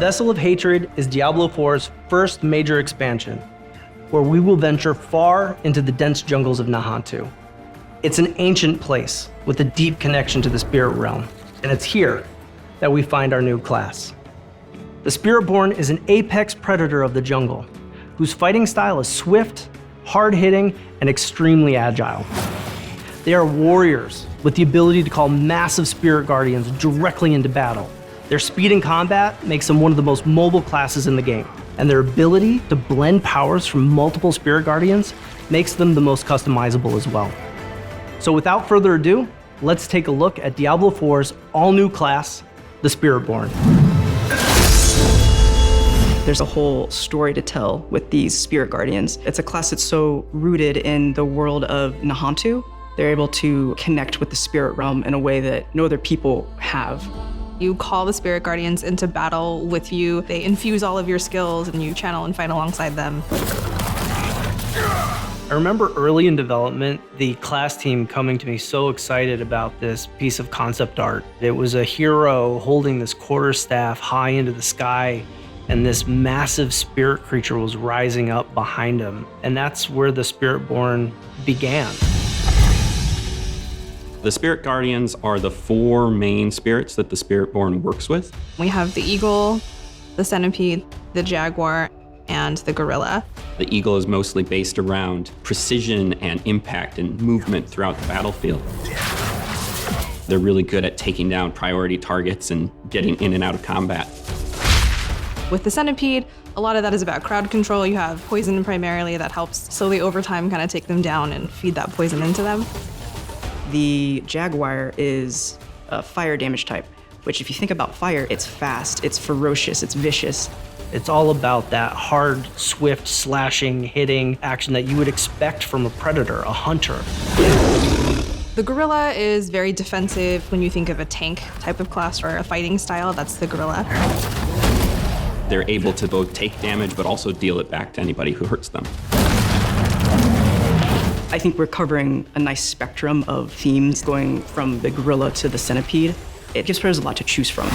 Vessel of Hatred is Diablo 4's first major expansion, where we will venture far into the dense jungles of Nantu. It's an ancient place with a deep connection to the spirit realm, and it's here that we find our new class. The Spiritborn is an apex predator of the jungle, whose fighting style is swift, hard-hitting, and extremely agile. They are warriors with the ability to call massive spirit guardians directly into battle. Their speed in combat makes them one of the most mobile classes in the game, and their ability to blend powers from multiple spirit guardians makes them the most customizable as well. So without further ado, let's take a look at Diablo 4's all-new class, the Spiritborn. There's a whole story to tell with these spirit guardians. It's a class that's so rooted in the world of Nantu. They're able to connect with the spirit realm in a way that no other people have. You call the spirit guardians into battle with you. They infuse all of your skills and you channel and fight alongside them. I remember early in development, the class team coming to me so excited about this piece of concept art. It was a hero holding this quarterstaff high into the sky, and this massive spirit creature was rising up behind him. And that's where the Spiritborn began. The Spirit Guardians are the 4 main spirits that the Spiritborn works with. We have the eagle, the centipede, the jaguar, and the gorilla. The eagle is mostly based around precision and impact and movement throughout the battlefield. They're really good at taking down priority targets and getting in and out of combat. With the centipede, a lot of that is about crowd control. You have poison primarily that helps slowly over time kind of take them down and feed that poison into them. The jaguar is a fire damage type, which if you think about fire, it's fast, it's ferocious, it's vicious. It's all about that hard, swift, slashing, hitting action that you would expect from a predator, a hunter. The gorilla is very defensive. When you think of a tank type of class or a fighting style, that's the gorilla. They're able to both take damage but also deal it back to anybody who hurts them. I think we're covering a nice spectrum of themes going from the gorilla to the centipede. It gives players a lot to choose from.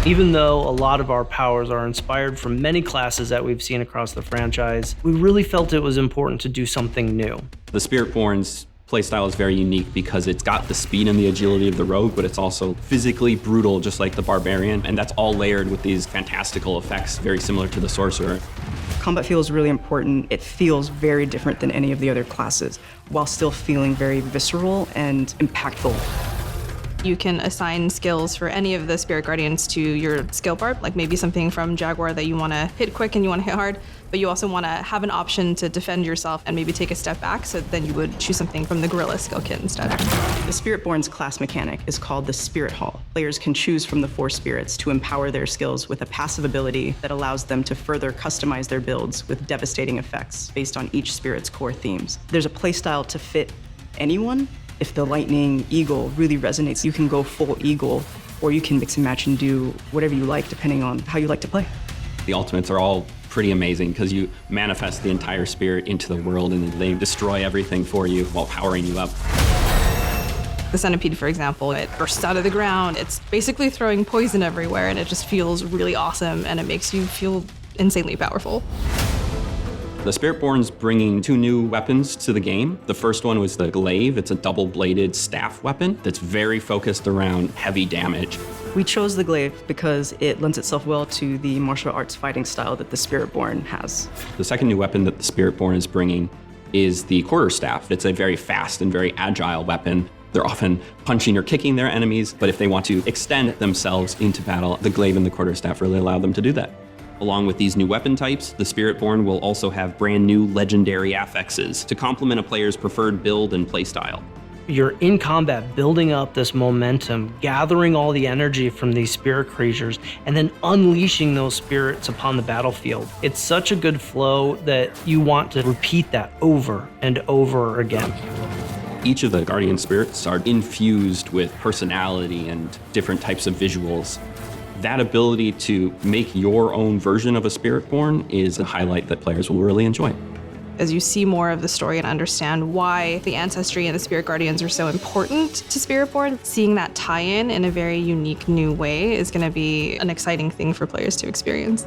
Even though a lot of our powers are inspired from many classes that we've seen across the franchise, we really felt it was important to do something new. The Spiritborn's playstyle is very unique because it's got the speed and the agility of the rogue, but it's also physically brutal, just like the barbarian, and that's all layered with these fantastical effects, very similar to the sorcerer. Combat feel is really important. It feels very different than any of the other classes, while still feeling very visceral and impactful. You can assign skills for any of the spirit guardians to your skill bar, like maybe something from Jaguar that you want to hit quick and you want to hit hard, but you also want to have an option to defend yourself and maybe take a step back, so then you would choose something from the gorilla skill kit instead. The Spiritborn's class mechanic is called the Spirit Hall. Players can choose from the 4 spirits to empower their skills with a passive ability that allows them to further customize their builds with devastating effects based on each spirit's core themes. There's a playstyle to fit anyone. If the lightning eagle really resonates, you can go full eagle, or you can mix and match and do whatever you like depending on how you like to play. The ultimates are all pretty amazing because you manifest the entire spirit into the world and they destroy everything for you while powering you up. The centipede, for example, it bursts out of the ground. It's basically throwing poison everywhere, and it just feels really awesome, and it makes you feel insanely powerful. The Spiritborn's bringing 2 new weapons to the game. The first one was the glaive. It's a double-bladed staff weapon that's very focused around heavy damage. We chose the glaive because it lends itself well to the martial arts fighting style that the Spiritborn has. The second new weapon that the Spiritborn is bringing is the quarterstaff. It's a very fast and very agile weapon. They're often punching or kicking their enemies, but if they want to extend themselves into battle, the glaive and the quarterstaff really allow them to do that. Along with these new weapon types, the Spiritborn will also have brand new legendary affixes to complement a player's preferred build and playstyle. You're in combat building up this momentum, gathering all the energy from these spirit creatures, and then unleashing those spirits upon the battlefield. It's such a good flow that you want to repeat that over and over again. Each of the guardian spirits are infused with personality and different types of visuals. That ability to make your own version of a Spiritborn is a highlight that players will really enjoy. As you see more of the story and understand why the ancestry and the spirit guardians are so important to Spiritborn, seeing that tie-in a very unique new way is going to be an exciting thing for players to experience.